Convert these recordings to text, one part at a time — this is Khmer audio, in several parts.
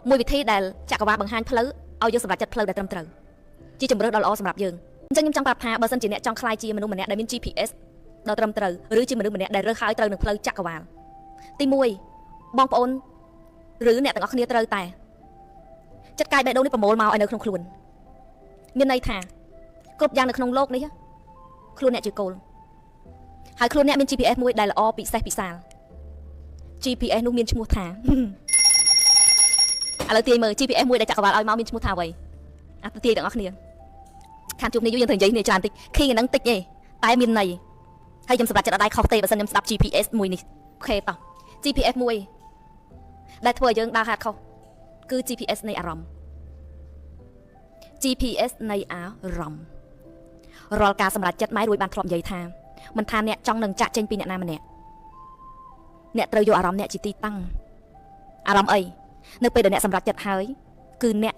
មួយវិធីដែលចក្រវាលបង្ហាញផ្លូវឲ្យយើងសម្រេចចិត្តផ្លូវដែលត្រឹមត្រូវជាជំរឿនដ៏ល្អសម្រាប់យើងអញ្ចឹងខ្ញុំចង់ប្រាប់ថាបើសិនជាអ្នកចង់ក្លាយជាមនុស្សម្នាក់ដែលមាន GPS ដ៏ត្រឹមត្រូវឬជាមនុស្សម្នាក់ដែលរើសហើយត្រូវនឹងផ្លូវចក្រវាលទី1បងប្អូនឬអ្នកទាំងអស់គ្នាត្រូវតែចិត្តកាយបេះដូងនេះប្រមូលមកឲ្យនៅក្នុងខ្លួនមានន័យថាគ្រប់យ៉ាងនៅក្នុងโลกនេះខ្លួនអ្នកជាគោលហើយខ្លួនអ្នកមាន GPS មួយដែលល្អពិសេសពិសាល GPS នោះមានឈ្មោះថាឥឡូវទាយមើល GPS មួយដែលចក្រវាលឲ្យមកមានឈ្មោះថាអ្វីអាទាយទាំងអស់គ្នាខានជួបនេះយើងត្រូវនិយាយគ្នាច្រើនតិចឃើញអាហ្នឹងតិចទេតែមានន័យហើយខ្ញុំសម្រាប់ចិត្តអត់ដែរខុសទេបើសិនខ្ញុំស្ដាប់ GPS មួយនេះអូខេតោះ GPS មួយដែលធ្វើឲ្យយើងដើរហាត់ខុសគឺ GPS នៃអារម្មណ៍ GPS នៃអារម្មណ៍រាល់ការសម្រេចចិត្តម៉ែរួយបានធ្លាប់និយាយថាមិនថាអ្នកចង់នឹងចាក់ចេញពីអ្នកណាម្នាក់អ្នកត្រូវយកអារម្មណ៍អ្នកជាទីតាំងអារម្មណ៍អីនៅពេលដែលអ្នកសម្រេចចិត្តហើយគឺអ្ន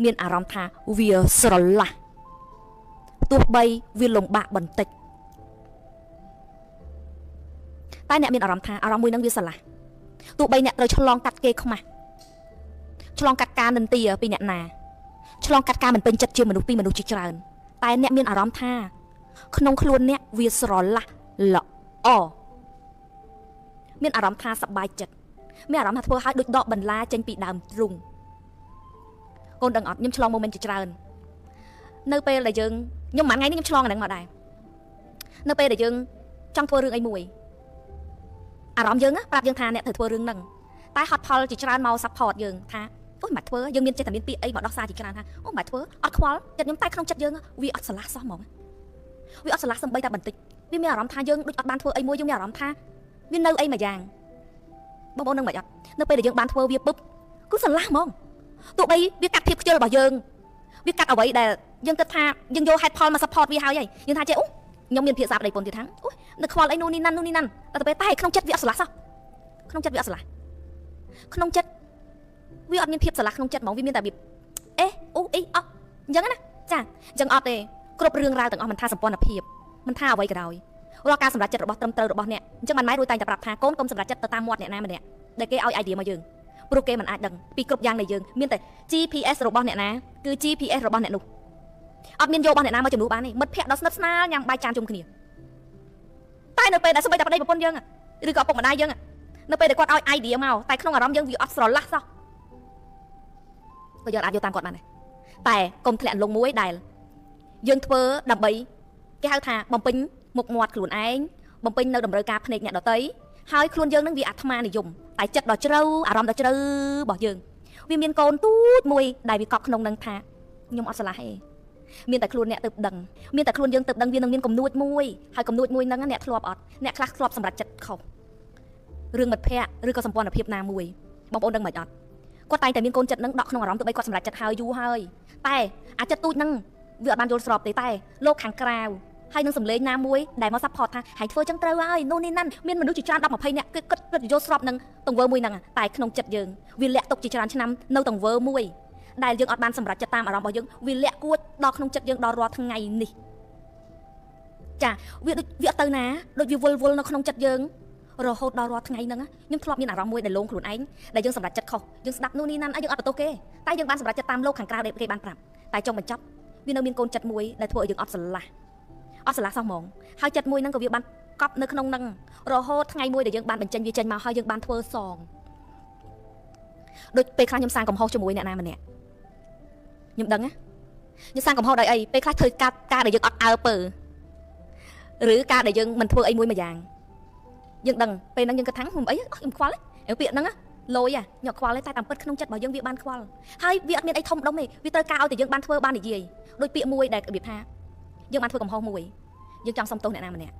កមានអារម្មណ៍ថាវាស្រឡះទោះបីវាលំបាកបន្តិចតែអ្នកមានអារម្មណ៍ថាអារម្មណ៍មួយនឹងវាស្រឡះទោះបីអ្នកត្រូវឆ្លងកាត់គេខ្មាស់ឆ្លងកាត់ការនិន្ទាពីអ្នកណាឆ្លងកាត់ការមិនពេញចិត្តជាមនុស្សពីមនុស្សជាច្រើនតែអ្នកមានអារម្មណ៍ថាក្នុងខ្លួនអ្នកវាស្រឡះល្អមានអារម្មណ៍ថាសប្បាយចិត្តមានអារម្មណ៍ថាធ្វើឲ្យដូចដកបន្លាចេញពីដើមទ្រូងកូនដឹងអត់ខ្ញុំឆ្លង moment ជាច្រើននៅពេលដែលយើងខ្ញុំមួយថ្ងៃនេះខ្ញុំឆ្លងអាហ្នឹងមកដែរនៅពេលដែលយើងចង់ធ្វើរឿងអីមួយអារម្មណ៍យើងប្រាប់យើងថាអ្នកត្រូវធ្វើរឿងហ្នឹងតែហត់ផលជាច្រើនមក support យើងថាអូយមិនធ្វើយើងមានចេះតែមានពាក្យអីមកដោះសារជាច្រើនថាអូមិនធ្វើអត់ខ្វល់ចិត្តខ្ញុំតែក្នុងចិត្តយើងវាអត់ស្រឡះសោះហ្មងវាអត់ស្រឡះសំបីតែបន្តិចវាមានអារម្មណ៍ថាយើងដូចអត់បានធ្វើអីមួយយើងមានអារម្មណ៍ថាវានៅអីមួយយ៉ាងបងប្អូននឹងមិនអត់នៅពេលដែលយើងបានធ្វើវាពឹបគឺស្រឡះហ្មងទោះបីវាកាត់ភាពខ្ជិលរបស់យើងវាកាត់អ្វីដែលយើងគិតថាយើងយកហេតុផលមក support វាហើយយើងថាចេះអូខ្ញុំមានភាសាប្តីប្រពន្ធទៀតថាអូនៅខ្វល់អីនោះនេះណាន់តែទៅពេលតែក្នុងចិត្តវាអត់ស្រឡះសោះក្នុងចិត្តវាអត់ស្រឡះក្នុងចិត្តវាអត់មានភាពស្រឡះក្នុងចិត្តហ្មងវាមានតែវាអេអូអីអត់អញ្ចឹងណាចាអញ្ចឹងអត់ទេគ្រប់រឿងរ៉ាវទាំងអស់មិនថាសម្ព័ន្ធភាពមិនថាអ្វីក៏ដោយរាល់ការសម្រេចចិត្តរបស់ត្រឹមត្រូវរបស់អ្នកអញ្ចឹងបានម៉ែរួយតែងតែប្រាប់ថាកូនកុំសម្រេចចិត្តទៅតាមមាត់អ្នកណាម្នាក់ដែលគេឲ្យ idea មកយើងព្រោះគេមិនអាចដឹងពីគ្រប់យ៉ាងនៃយើងមានតែ GPS របស់អ្នកណាគឺ GPS របស់អ្នកនោះអត់មានយករបស់អ្នកណាមកជំនួសបានទេមិត្តភក្តិដ៏ស្និទ្ធស្នាលញ៉ាំបាយចានជុំគ្នាតែនៅពេលដែលស្បីតែប្តីប្រពន្ធយើងឬក៏ឪពុកម្ដាយយើងនៅពេលដែលគាត់ឲ្យ idea មកតែក្នុងអារម្មណ៍យើងវាអត់ស្រឡះសោះក៏យើងអាចយកតាមគាត់បានដែរតែកុំធ្លាក់លងមួយដែលយើងធ្វើដើម្បីគេហៅថាបំពេញមុខមាត់ខ្លួនឯងបំពេញនៅតម្រូវការភ្នែកអ្នកដទៃហើយខ្លួនយើងនឹងវាអាត្មានិយមតែចិត្តដ៏ជ្រៅអារម្មណ៍ដ៏ជ្រៅរបស់យើងវាមានកូនទូចមួយដែលវាកប់ក្នុងនឹងថាខ្ញុំអត់ស្រឡះទេមានតែខ្លួនអ្នកទៅដឹងមានតែខ្លួនយើងទៅដឹងវានឹងមានកំនួចមួយហើយកំនួចមួយហ្នឹងអ្នកធ្លាប់អត់អ្នកខ្លះធ្លាប់សម្រេចចិត្តខុសរឿងមិត្តភ័ក្តិឬក៏សម្ព័ន្ធភាពណាមួយបងប្អូនដឹងមិនអត់គាត់តែងតែមានកូនចិត្តនឹងដកក្នុងអារម្មណ៍ទៅបីគាត់សម្រេចចិត្តហើយយូរហើយតែអាចិត្តទូចហ្នឹងវាអត់បានយល់ស្របទេតែលោកខាងក្រៅហើយនឹងសម្លេងណាមួយដែលមក support ថាហើយធ្វើចឹងត្រូវហើយនោះនេះណាន់មានមនុស្សជាច្រើន10 20នាក់គិតយល់ស្របនឹងទង្វើមួយហ្នឹងតែក្នុងចិត្តយើងវាលាក់ទុកជាច្រើនឆ្នាំនៅទង្វើមួយដែលយើងអត់បានសម្រេចចិត្តតាមអារម្មណ៍របស់យើងវាលាក់គួចដល់ក្នុងចិត្តយើងដល់រាល់ថ្ងៃនេះចាវាដូចវាអត់ទៅណាដូចវាវល់នៅក្នុងចិត្តយើងរហូតដល់រាល់ថ្ងៃហ្នឹងខ្ញុំធ្លាប់មានអារម្មណ៍មួយដែលលងខ្លួនឯងដែលយើងសម្រេចចិត្តខុសយើងស្ដាប់នោះនេះណាន់យើងអត់បន្ទោសគេតែយើងបានសម្រេចចិត្តតាមលោកខាងក្រៅដែលគេបានប្រាប់តែចុងបញ្ចប់វានៅមានកូនចិត្តមួយដែលធ្វើឲ្យយើងអត់ស្រឡះសោះហ្មងហើយចិត្តមួយហ្នឹងក៏វាបានកប់នៅក្នុងហ្នឹងរហូតថ្ងៃមួយដែលយើងបានបញ្ចេញវាចេញមកហើយយើងបានធ្វើសងដូចពេលខ្លះខ្ញុំសាងកំហុសជាមួយអ្នកណាម្នាក់ខ្ញុំដឹងណាខ្ញុំសាងកំហុសដោយអីពេលខ្លះធ្វើការដែលយើងអត់អើពើឬការដែលយើងមិនធ្វើអីមួយយ៉ាងយើងដឹងពេលហ្នឹងយើងគិតថាខ្ញុំអីខ្ញុំខ្វល់ឯពាក្យហ្នឹងលយខ្ញុំខ្វល់តែតាមពិតក្នុងចិត្តរបស់យើងវាបានខ្វល់ហើយវាអត់មានអីធំដុំទេវាត្រូវការឲ្យតែយើងបានធ្វើបាននិយាយដូចពាក្យមួយដែលរបៀបថាយើងបានធ្វើកំហុសមួយយើងចង់សុំទោសអ្នកណាម្នាក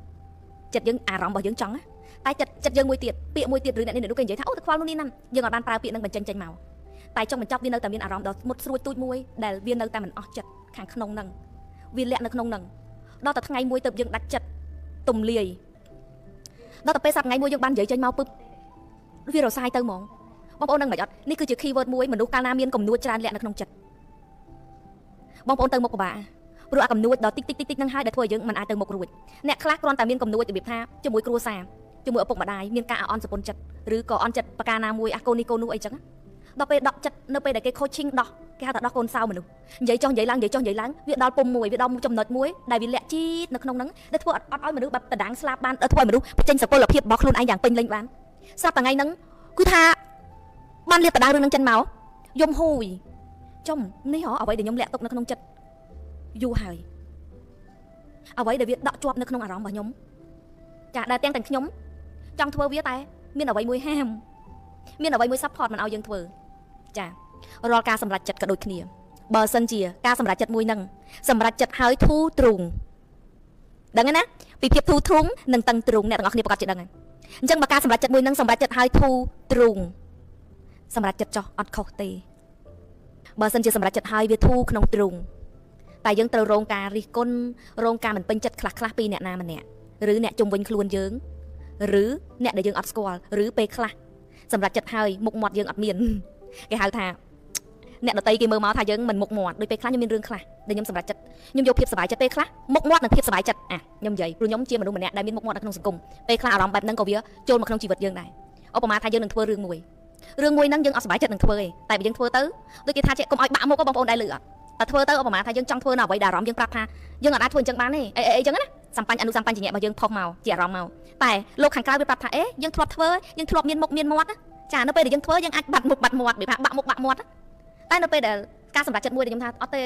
់ចិត្តយើងអារម្មណ៍របស់យើងចង់តែចិត្តយើងមួយទៀតពាក្យមួយទៀតឬអ្នកនេះគេនិយាយថាអូទៅខ្វល់នោះនេះណាន់យើងអត់បានប្រើពាក្យហ្នឹងបញ្ចេញមកតែចុងបញ្ចប់វានៅតែមានអារម្មណ៍ដ៏មុតស្រួចទូចមួយដែលវានៅតែមិនអស់ចិត្តខាងក្នុងហ្នឹងវាលាក់នៅក្នុងហ្នឹងដល់តែថ្ងៃមួយទៅយើងដាច់ចិត្តទំលាយដល់តែពេលសប្តាហ៍ថ្ងៃមួយយើងបាននិយាយចេញមកពឹបវារសាយទៅហ្មងបងប្អូននឹងមិនអត់នេះគឺជា keyword មួយមនុស្សកាលណាមានកំនួចច្រើនលាក់នៅក្នុងចិត្តបងប្អូនទៅមុខពិបាកព្រោះអាកំនួចដល់តិចហ្នឹងហើយដែលធ្វើឲ្យយើងមិនអាចទៅមុខរួចអ្នកខ្លះគ្រាន់តែមានកំនួចរបៀបថាជាមួយគ្រួសារជាមួយឪពុកម្ដាយមានការអន់សពុនចិត្តឬក៏អន់ចិត្តប្រការណាមួយអាកូននេះកូននោះអីចឹង ដល់ពេលដកចិត្តនៅពេលដែលគេ coaching ដោះគេហៅថាដោះកូនសោមនុស្សនិយាយចុះនិយាយឡើងវាដល់ពុំមួយវាដល់ចំណុចមួយដែលវាលាក់ជីតនៅក្នុងហ្នឹងដែលធ្វើអត់ឲ្យមនុស្សបែបតដាំងស្លាប់បានធ្វើឲ្យមនុស្សបញ្ចេញសុពលភាពរបស់ខ្លួនឯងយ៉ាងពេញលេញបានស្រាប់តែថ្ងៃហ្នឹងគឺថាបានលាតតដាងរឿងហ្នឹងចិនមកយំហួយចំនេះហ៎អ្វីដែលខ្ញុំលាក់ទុកនៅក្នុងចិត្តយូរហើយអ្វីដែលវាដកជាប់នៅក្នុងអារម្មណ៍របស់ខ្ញុំចាដែលទាំងខ្ញុំចង់ធ្វើវាតែមានអ្វីមួយហាមមានអ្វីមួយ support មិនឲ្យយើងធ្វើចារាល់ការសម្រេចចិត្តក៏ដូចគ្នាបើសិនជាការសម្រេចចិត្តមួយហ្នឹងសម្រេចចិត្តហើយធូរទ្រូងដឹងទេណាពីភាពធូរទ្រូងនិងតឹងទ្រូងអ្នកទាំងអស់គ្នាប្រកាសជាដឹងហើយអញ្ចឹងបើការសម្រេចចិត្តមួយហ្នឹងសម្រេចចិត្តហើយធូរទ្រូងសម្រេចចិត្តចោះអត់ខុសទេបើសិនជាសម្រេចចិត្តហើយវាធូរក្នុងទ្រូងតែយើងត្រូវរងការរិះគន់រងការមិនពេញចិត្តខ្លះពីអ្នកណាម្នាក់ឬអ្នកជុំវិញខ្លួនយើងឬអ្នកដែលយើងអត់ស្គាល់ឬពេលខ្លះសម្រាប់ចិត្តហើយមុខមាត់យើងអត់មានគេហៅថាអ្នកដតីគេមើលមកថាយើងមិនមុខមាត់ដូចពេលខ្លះខ្ញុំមានរឿងខ្លះដែលខ្ញុំសម្រាប់ចិត្តខ្ញុំយកភាពសុបាយចិត្តពេលខ្លះមុខមាត់និងភាពសុបាយចិត្តខ្ញុំនិយាយព្រោះខ្ញុំជាមនុស្សម្នាក់ដែលមានមុខមាត់នៅក្នុងសង្គមពេលខ្លះអារម្មណ៍បែបហ្នឹងក៏វាចូលមកក្នុងជីវិតយើងដែរឧបមាថាយើងនឹងធ្វើរឿងមួយហ្នឹងយើងអត់សុបាយចិត្តនឹងធ្វើទេតែបើយើងធ្វើទៅដូចគេថាកុំឲ្យបាក់មុខបងប្អូនដែរលឺអត់តែធ្វើទៅឧបមាថាយើងចង់ធ្វើនៅអ្វីដែលអារម្មណ៍យើងប្រាប់ថាយើងអាចធ្វើអញ្ចឹងបានទេអីអញ្ចឹងណាសម្បញ្ញអនុសម្បញ្ញជារបស់យើងផុសមកជាអារម្មណ៍មកតែលោកខាងក្រៅវាប្រាប់ថាយើងធ្លាប់ធ្វើយើងធ្លាប់មានមុខមានមាត់ចានៅពេលដែលយើងធ្វើយើងអាចបាត់មុខបាត់មាត់វាថាបាក់មុខបាក់មាត់តែនៅពេលដែលការសម្រេចចិត្តមួយដែលខ្ញុំថាអត់ទ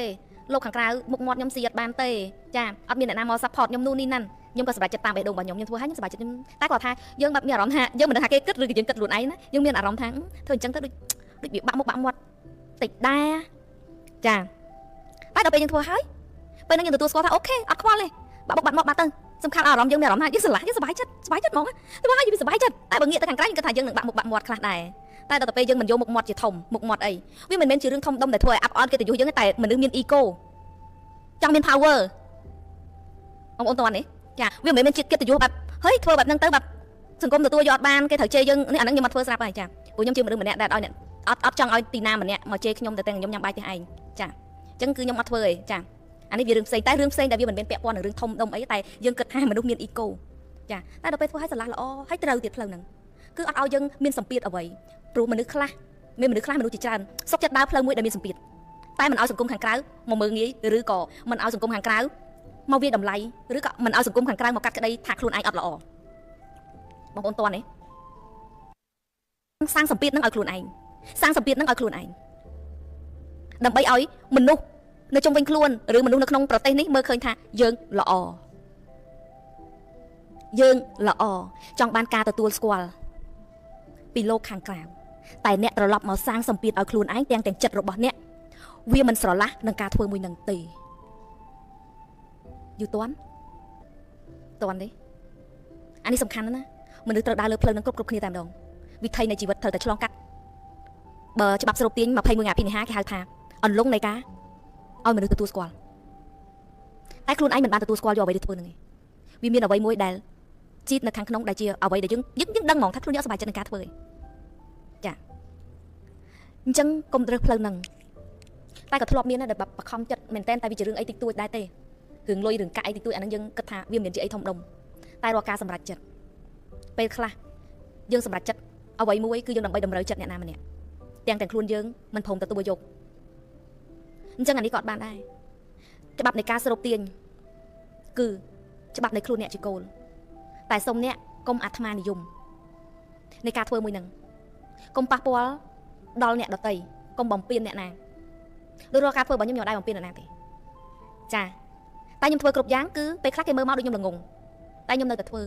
េលោកខាងក្រៅមុខមាត់ខ្ញុំស៊ីអត់បានទេចាអត់មានអ្នកណាមក support ខ្ញុំនោះនេះណាន់ខ្ញុំក៏សម្រេចចិត្តតាមបេះដូងរបស់ខ្ញុំធ្វើឲ្យខ្ញុំសប្បាយចិត្តខ្ញុំតែគាត់ថាយើងបែបមានអារម្មណ៍ថាយើងមិនដឹងថាគេគិតឬក៏យើងគិតខ្លួនឯងណាយើងមានអារម្មណ៍ថាធ្វើអញ្ចឹងទៅដូចវាបាក់មុខបាក់មាត់តិចដែរចាតែដល់ពេលយើងធ្វើហើយពេលហ្នឹងយើងទទួលស្គាល់ថាអូខេអត់ខ្វល់ទេបាក់មុខបាត់មាត់បាត់ទៅសំខាន់អារម្មណ៍យើងមានអារម្មណ៍ថាយើងស្រឡះយើងសប្បាយចិត្តហ្មងធ្វើឲ្យយើងសប្បាយចិត្តតែបើងាកទៅខាងក្រៅយើងគិតថាយើងនឹងបាក់មុខបាក់មាត់ខ្លះដែរតែដល់ទៅពេលយើងមិនយកមុខមាត់ជាធំមុខមាត់អីវាមិនមែនជារឿងធំដុំដែលធ្វើឲ្យអាប់អន់កិត្តិយសយើងទេតែមនុស្សមាន ego ចង់មាន power បងប្អូនតើនេះចាវាមិនមែនជាកិត្តិយសបែបហេយធ្វើបែបហ្នឹងទៅបែបសង្គមទទួលយកអត់បានគេត្រូវជេរយើងនេះអាហ្នឹងខ្ញុំអត់ធ្វើស្រាប់ហើយចាព្រោះខ្ញុំជាមនុស្សម្នាក់ដែលឲ្យអត់ចង់ឲ្យទីណាម្នាក់មកជេរខ្ញុំតែទាំងខ្ញុំញ៉ាំបាយផ្ទះឯងចាអញ្ចឹងគឺខ្ញុំអត់ធ្វើទេចាអានេះវារឿងផ្សេងតែរឿងផ្សេងដែលវាមិនមែនពាក់ព័ន្ធនឹងរឿងធំដុំអីតែយើងគិតថាមនុស្សមាន ego ចាតែដល់ពេលធ្វើឲ្យស្រឡះល្អហើយត្រូវទៀតផ្លូវហ្នឹងគឺអត់ឲ្យយើងមានសម្ពាធអ្វីព្រោះមនុស្សខ្លះមនុស្សជាច្រើនសុខចិត្តដើរផ្លូវមួយដែលមានសម្ពាធតែមិនឲ្យសង្គមខាងក្រៅមកមើលងាយឬក៏មិនឲ្យសង្គមខាងក្រៅមកវាតម្លៃឬក៏មិនឲ្យសង្គមខាងក្រៅមកកាត់ក្តីថាខ្លួនឯងអត់ល្អបងប្អូនតន់ទេសាងសម្ពាធនឹងឲ្យខ្លួនឯងដើម្បីឲ្យមនុស្សនៅជុំវិញខ្លួនឬមនុស្សនៅក្នុងប្រទេសនេះមើលឃើញថាយើងល្អចង់បានការទទួលស្គាល់ពីលោកខាងក្រៅតែអ្នកត្រឡប់មកសាងសម្ពាធឲ្យខ្លួនឯងទាំងចិត្តរបស់អ្នកវាមិនស្រឡះនឹងការធ្វើមួយនឹងទេយូរតន់ទេអានេះសំខាន់ណាស់មនុស្សត្រូវដើរលើផ្លូវនឹងគ្រប់គ្នាតែម្ដងវិថីនៃជីវិតត្រូវតែឆ្លងកាត់បើច្បាប់ស្រូបទាញ21អាភិនិហាគេហៅថាអន្លង់នៃការឲ្យមនុស្សទទួលស្គាល់តែខ្លួនឯងមិនបានទទួលស្គាល់យកអ្វីទៅធ្វើនឹងឯងវាមានអ្វីមួយដែលជីតនៅខាងក្នុងដែលជាអ្វីដែលយើងដឹងហ្មងថាខ្លួនយើងសប្បាយចិត្តនឹងការធ្វើឯងចាអញ្ចឹងកុំរើសផ្លូវហ្នឹងតែក៏ធ្លាប់មានដែរដែលបខំចិត្តមែនតែវាជារឿងអីតិចតួចដែរទេរឿងលុយរឿងកាក់អីតិចតួចអាហ្នឹងយើងគិតថាវាមិនជាអីធំដុំតែរាល់ការសម្រេចចិត្តពេលខ្លះយើងសម្រេចចិត្តអ្វីមួយគឺយើងដើម្បីតម្រូវចិត្តអ្នកណាម្នាក់ទាំងខ្លួនយើងមិនព្រមទទួលយកអញ្ចឹងអានេះក៏អត់បានដែរច្បាប់នៃការស្រូបទាញគឺច្បាប់នៃខ្លួនអ្នកជាគោលតែសុំអ្នកកុំអាត្មានិយមនៃការធ្វើមួយហ្នឹងកុំប៉ះពាល់ដល់អ្នកដទៃកុំបំពានអ្នកណាដូចរាល់ការធ្វើរបស់ខ្ញុំដែរបំពានអ្នកណាទេចាតែខ្ញុំធ្វើគ្រប់យ៉ាងគឺពេលខ្លះគេមើលមកដូចខ្ញុំល្ងងតែខ្ញុំនៅតែធ្វើ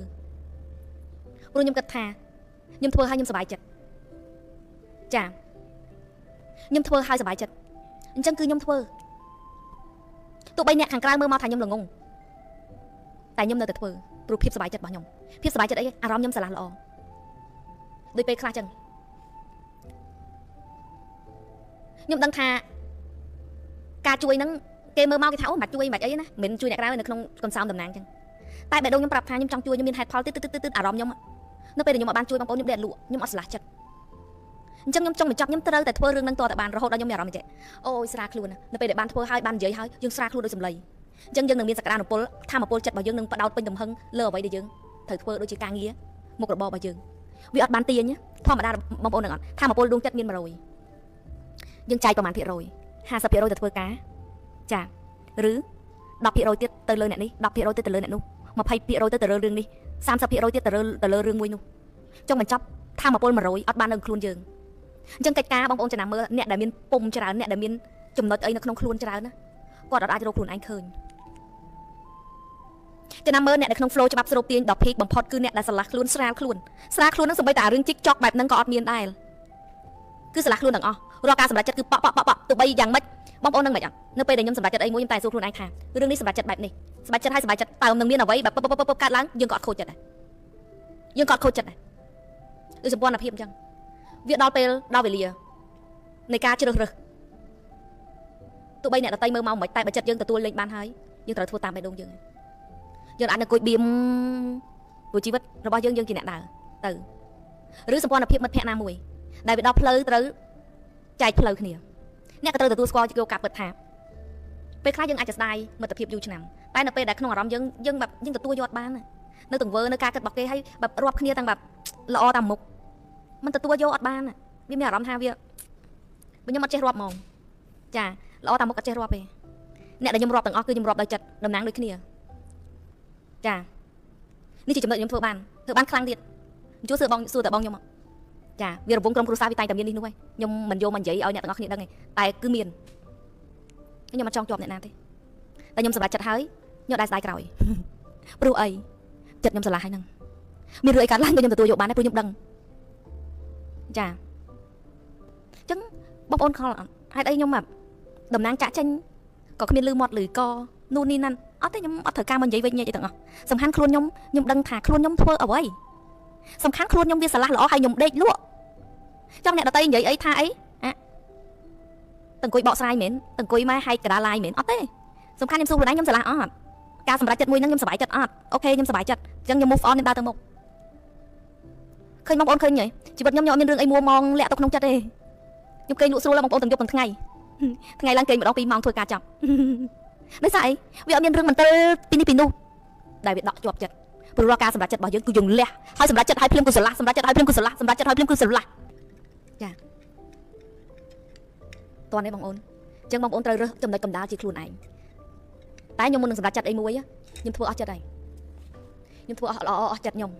ព្រោះខ្ញុំគិតថាខ្ញុំធ្វើឲ្យខ្ញុំសប្បាយចិត្តចាខ្ញុំធ្វើឲ្យសប្បាយចិត្តអញ្ចឹងគឺខ្ញុំធ្វើទោះបីអ្នកខាងក្រៅមើលមកថាខ្ញុំល្ងងតែខ្ញុំនៅតែធ្វើព្រោះភាពសប្បាយចិត្តរបស់ខ្ញុំភាពសប្បាយចិត្តអីអារម្មណ៍ខ្ញុំស្រឡះល្អដូចពេលខ្លះចឹងខ្ញុំដឹងថាការជួយហ្នឹងគេមើលមកគេថាអូមិនជួយមិនអីណាមិនជួយអ្នកក្រៅនៅក្នុងកន្សោមតំណាងចឹងតែបេះដូងខ្ញុំប្រាប់ថាខ្ញុំចង់ជួយខ្ញុំមានហេតុផលទៀតអារម្មណ៍ខ្ញុំនៅពេលដែលខ្ញុំអត់បានជួយបងប្អូនខ្ញុំដេកលក់ខ្ញុំអត់ស្រឡះចិត្តអញ្ចឹងខ្ញុំចង់បញ្ចប់ខ្ញុំត្រូវតែធ្វើរឿងហ្នឹងតតែបានរហូតដល់ខ្ញុំមានអារម្មណ៍ចេះអូយស្រាខ្លួននៅពេលដែលបានធ្វើហើយបាននិយាយហើយយើងស្រាខ្លួនដោយសម្លៃអញ្ចឹងយើងនឹងមានសក្តានុពលធម៌ពលចិត្តរបស់យើងនឹងបដោតពេញទំហឹងលើអ្វីដែលយើងត្រូវធ្វើដូចជាការងារមុខរបររបស់យើងវាអត់បានទាញធម្មតាបងប្អូននឹងអត់ធម៌ពលដួងចិត្តមាន100 យើងចាយប្រមាណភាគរយ 50% ទៅធ្វើការចាឬ 10% ទៀតទៅលើអ្នកនេះ 10% ទៀតទៅលើអ្នកនោះ 20% ទៅលើរឿងនេះ 30% ទៀតទៅលើរឿងមួយនោះចង់បញ្ចប់ថាមពល 100 អត់បាននៅខ្លួនយើងអញ្ចឹងកិច្ចការបងប្អូនចំណាំមើលអ្នកដែលមានពុំច្រើនអ្នកដែលមានចំណុចអីនៅក្នុងខ្លួនច្រើនណាគាត់អត់អាចរកខ្លួនឯងឃើញចំណាំមើលអ្នកនៅក្នុង flow ច្បាប់ស្រូបទាញដល់ peak បំផុតគឺអ្នកដែលស្រឡះខ្លួនស្រាលខ្លួននឹងសូម្បីតែរឿងជីកចក់បែបហ្នឹងក៏អត់មានដែរគឺស្រឡះខ្លួនទាំងអស់រាល់ការសម្រេចចិត្តគឺប៉ក់ទោះបីយ៉ាងម៉េចបងប្អូននឹងមិនអត់នៅពេលដែលខ្ញុំសម្រេចចិត្តអីមួយខ្ញុំតែសួរខ្លួនឯងថារឿងនេះសម្រេចចិត្តបែបនេះសម្រេចចិត្តឲ្យសម្រេចចិត្តតើនឹងមានអ្វីបែបកើតឡើងយើងក៏អត់ខូចចិត្តដែរយើងក៏អត់ខូចចិត្តដែរដូចសម្ព័ន្ធភាពអញ្ចឹងវាដល់ពេលដល់វេលានៃការជ្រើសរើសទោះបីអ្នកដតីមើលមកមិនតែបើចិត្តយើងទទួលលេងបានហើយយើងត្រូវធ្វើតាមបេះដូងយើងយើងអាចនឹងអង្គុយបៀមព្រោះជីវិតរបស់យើងជាអ្នកដើរទៅឬសម្ព័ន្ធភាពមិត្តភក្តិណាមួយដែលវាដល់ផ្លូវត្រូវចែកផ្លូវគ្នាអ្នកក៏ត្រូវទទួលស្គាល់យកការពិតថាពេលខ្លះយើងអាចจะស្ដាយមិត្តភាពយូរឆ្នាំតែនៅពេលដែលក្នុងអារម្មណ៍យើងแบบយើងទទួលយកបាននៅទង្វើនៅការគិតរបស់គេហើយแบบរាប់គ្នាទាំងแบบល្អតាមមុខមិនទទួលយកអត់បានវាមានអារម្មណ៍ថាវាខ្ញុំអត់ចេះរាប់ហ្មងចាល្អតាមមុខអត់ចេះរាប់ទេអ្នកដែលខ្ញុំរាប់ទាំងអស់គឺខ្ញុំរាប់ដោយចិត្តតំណាងដូចគ្នាចានេះជាចំណុចខ្ញុំធ្វើបានខ្លាំងទៀតជួយសួរតែបងខ្ញុំចាវារវងក្រុមគ្រួសារវាតែតែមាននេះនោះឯងខ្ញុំមិនយកមកនិយាយឲ្យអ្នកទាំងអស់គ្នាដឹងទេតែគឺមានខ្ញុំអត់ចង់ជាប់អ្នកណាទេតែខ្ញុំសម្រេចចិត្តហើយខ្ញុំដែរស្ដាយក្រោយព្រោះអីចិត្តខ្ញុំស្រឡះហើយហ្នឹងមានរឿងអីកើតឡើងខ្ញុំទទួលយកបានដែរព្រោះខ្ញុំដឹងចាអញ្ចឹងបងប្អូនខលហេតុអីខ្ញុំតំណាងចាក់ចេញក៏គ្មានលឺមាត់ឬក៏นู่นនេះណាន់អត់ទេខ្ញុំអត់ត្រូវការមកនិយាយវិញញែកទាំងអស់សំខាន់ខ្លួនខ្ញុំដឹងថាខ្លួនខ្ញុំធ្វើអ្វីសំខាន់ខ្លួនខ្ញុំវាស្រឡះល្អហើយខ្ញុំដេកលក់ចង់អ្នកដតីនិយាយអីថាអីតអង្គុយបកស្រាយមែនតអង្គុយមកហែកកដាឡាយមែនអត់ទេសំខាន់ខ្ញុំសួរខ្លួនឯងខ្ញុំស្រឡះអត់ការសម្រេចចិត្តមួយហ្នឹងខ្ញុំសប្បាយចិត្តអត់អូខេខ្ញុំសប្បាយចិត្តអញ្ចឹងខ្ញុំ move on ខ្ញុំដើរទៅមុខឃើញបងប្អូនឃើញហ៎ជីវិតខ្ញុំអត់មានរឿងអីមួម៉ងលាក់ទៅក្នុងចិត្តទេខ្ញុំគេងលក់ស្រួលបងប្អូនទាំងយប់ទាំងថ្ងៃឡើងគេងម្ដង2ម៉ោងធ្វើការចប់ដោយសារអីវាអត់មានរឿងមន្ទិលពីនេះពីនោះដែលវាដកជាប់ចិត្តព្រោះរាល់ការសម្រេចចិត្តរបស់យើងគឺយើងលះហើយសម្រេចចិត្តឲ្យភ្លាមគឺស្រឡះសម្រេចចិត្តឲ្យភ្លាមគឺស្រឡះសម្រេចចិត្តឲ្យភ្លាមគឺស្រឡះចាតោះនេះបងប្អូនអញ្ចឹងបងប្អូនត្រូវរើសចំណុចកណ្ដាលជាខ្លួនឯងតែខ្ញុំមុននឹងសម្រេចចិត្តអីមួយខ្ញុំធ្វើអស់ចិត្តហើយខ្ញុំធ្វើអស់ល្អអស់ចិត្តខ្ញុំ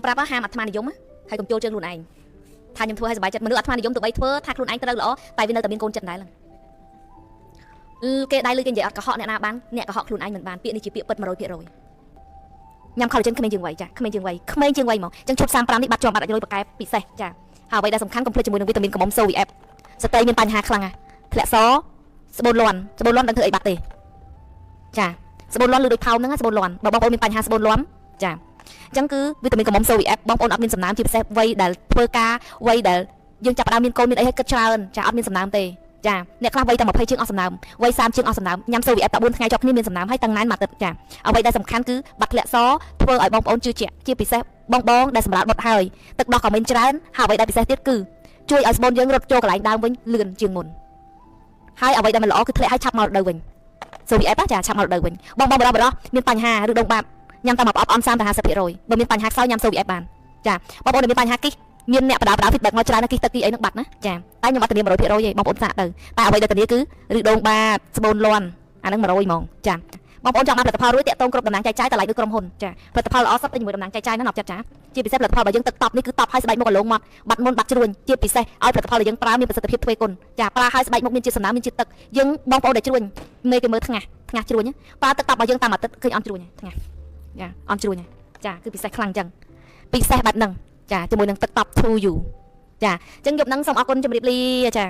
ប្រាប់ហាមអាត្មានិយមហើយកុំចូលជើងខ្លួនឯងថាខ្ញុំធ្វើឲ្យសុបាយចិត្តមនុស្សអាត្មានិយមទៅបីធ្វើថាខ្លួនឯងត្រូវល្អតែវានៅតែមានកូនចិត្តដែរឡើងគេដៃលុយគេនិយាយអត់កុហកអ្នកណាបានអ្នកកុហកខ្លួនឯងមិនបានពាក្យនេះជាពាក្យពិត 100% ញ៉ាំ collagen ក្មេងជាងវ័យចាក្មេងជាងវ័យហ្មងអញ្ចឹងឈប់35នេះបាត់ជាប់បាត់អាចរយប្រកែពិសេសចាហើយអ្វីដែលសំខាន់កុំភ្លេចជាមួយនឹងវីតាមីនកំមុំ SOVF ស្ត្រីមានបញ្ហាខ្លាំងណាស់ធ្លាក់សស្បូនលាន់ដឹងធ្វើអីបាត់ទេចាស្បូនលាន់ឬដូចផោមហ្នឹងស្បូនលាន់បើបងប្អូនមានបញ្ហាស្បូនលាន់ចាអញ្ចឹងគឺវីតាមីនកំមុំ SOVF បងប្អូនអត់មានសំណើមជាពិសេសវ័យដែលធ្វើការវ័យដែលយើងចាប់ផ្ដើមមានកូនមានអីឲ្យគិតច្រើនចាអត់មានសំណើមទេចាអ្នកខ្លះវ័យតែ20ជាងអស់សំណើមវ័យ30ជាងអស់សំណើមញ៉ាំ SOVF តែ4ថ្ងៃជាប់គ្នាមានសំណើមហើយទាំងណែនមួយទឹកចាអ្វីដែលសំខាន់គឺបាត់ធ្លាក់សធ្វើឲ្យបងប្អូនជឿជាក់ជាពិសេសបងដែលសម្រាប់បុតហើយទឹកដោះក៏មានច្រើនហើយអ្វីដែលពិសេសទៀតគឺជួយឲ្យស្បូនយើងរត់ចូលកន្លែងដើមវិញលឿនជាងមុនហើយអ្វីដែលមិនល្អគឺធ្លាក់ឲ្យឆាប់មករដូវវិញ SOVF ចាឆាប់មករដូវវិញបងបរោះមានបញ្ហាឬដងបាត់ញ៉ាំតាមប្រអប់អន់30ទៅ 50% បើមានបញ្ហាខ្សោយញ៉ាំ SOVF បានចាបងប្អូនដែលមានបញ្ហាគិះមានអ្នកបដា feedback មកច្រើនណាស់គិះទឹកគិះអីនឹងបាត់ណាចាតែខ្ញុំអត់ធានា 100% ទេបងប្អូនសាកទៅតែអ្វីដែលធានាគឺឬដងបាតស្បូនលាន់អានឹង100ហ្មងចាបងប្អូនចង់បានផលិតផលរួចតាក់ទងគ្រប់តំណែងចែកចាយតម្លៃដូចក្រុមហ៊ុនចាផលិតផលល្អសុទ្ធតែជាមួយតំណែងចែកចាយណាស់អត់ចិត្តចាជាពិសេសផលិតផលរបស់យើងទឹកតប់នេះគឺតប់ឲ្យស្បែកមុខកលងមកបាត់មុនបាត់ជ្រួញជាពិសេសឲ្យផលិតផលដែលយើងប្រើមានប្រសិទ្ធភាពទ្វេគុណចាប្រើឲ្យស្បែកមុខមានជាតិសំណើមមានជាតិទឹកយើងបងប្អូនដែលជ្រួញមេគេមើលថ្ងាស់ជ្រួញប្រើទឹកតប់របស់យើងតាមអាទិត្យឃើញអន់ជ្រួញថ្ងាស់ចាអន់ជ្រួញចាគឺពិសេសខ្លាំងអញ្ចឹងពិសេសបែបហ្នឹងចាជាមួយនឹងទឹកតប់ to you ចាអញ្ចឹងយប់ហ្នឹងសូមអរគុណជម្រាបលាចា